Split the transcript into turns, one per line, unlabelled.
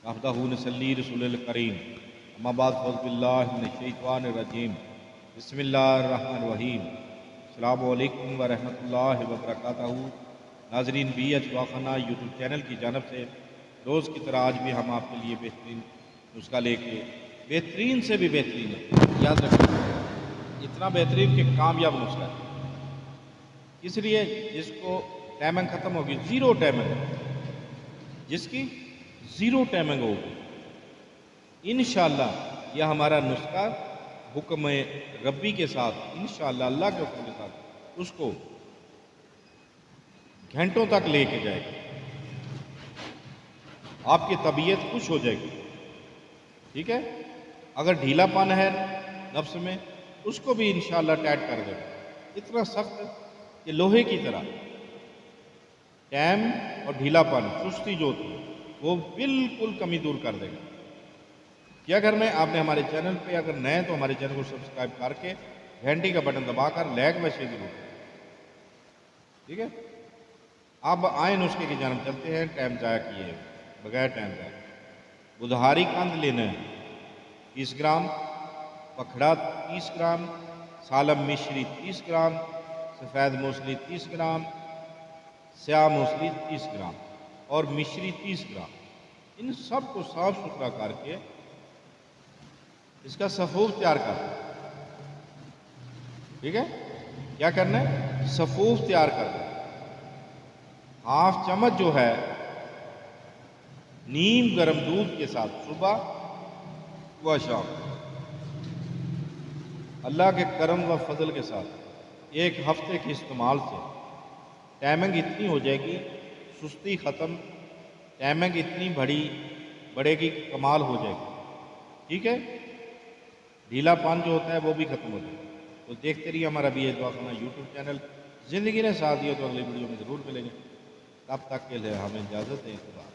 वहदहू नसल्ली रसूलिल करीम अम्मा बाद फ़ौज़ बिल्लाहि मिनश्शैतानिर्रजीम बिस्मिल्लाहिर्रहमानिर्रहीम अस्सलामु अलैकुम व रहमतुल्लाहि व बरकातहू। नाज़रीन BH वाखाना यूट्यूब चैनल की जानब से रोज़ की तरह आज भी हम आपके लिए बेहतरीन नुस्खा लेके बेहतरीन से भी बेहतरीन है, याद रखिए इतना बेहतरीन कि कामयाब नुस्खा है। इसलिए जिसको टाइमिंग ख़त्म होगी, ज़ीरो टाइमिंग, जिसकी ज़ीरो टाइमिंग होगी, इंशाअल्लाह यह हमारा नुस्खा हुक्म रब्बी के साथ, इंशाअल्लाह अल्लाह के हुक्म के साथ उसको घंटों तक लेके जाएगा। आपकी तबीयत खुश हो जाएगी। ठीक है, अगर ढीलापन है नफ्स में उसको भी इंशाअल्लाह टाइट कर देगा। इतना सख्त कि लोहे की तरह टाइम और ढीलापन, सुस्ती जो होती है वो बिल्कुल कमी दूर कर देगा। क्या करना है, आपने हमारे चैनल पे अगर नए हैं तो हमारे चैनल को सब्सक्राइब करके घंटी का बटन दबाकर लाइक व शेयर जरूर करें। ठीक है, अब आए नुस्खे की जानब चलते हैं, टाइम ज़ाया किए बगैर टाइम ज़ाया। बुधारी कंद लेना है 30 ग्राम, पखड़ा 30 ग्राम, सालम मिश्री 30 ग्राम, सफ़ेद मूसली 30 ग्राम, स्याह मूसली 30 ग्राम और मिश्री 30 ग्राम। इन सब को साफ सुथरा करके इसका सफ़ूफ तैयार करना है। ठीक है, क्या करना है, सफ़ूफ तैयार करना है। हाफ चम्मच जो है नीम गर्म दूध के साथ सुबह व शाम, अल्लाह के करम व फजल के साथ एक हफ्ते के इस्तेमाल से टाइमिंग इतनी हो जाएगी, सुस्ती ख़त्म, टाइमिंग इतनी बढ़ेगी, कमाल हो जाएगी। ठीक है, ढीलापन जो होता है वो भी ख़त्म हो जाएगा। तो देखते रहिए हमारा BH वाखाना यूट्यूब चैनल। ज़िंदगी ने साथ दिया तो अगली वीडियो में ज़रूर मिलेंगे। तब तक के लिए हमें इजाज़त दें। खुदा।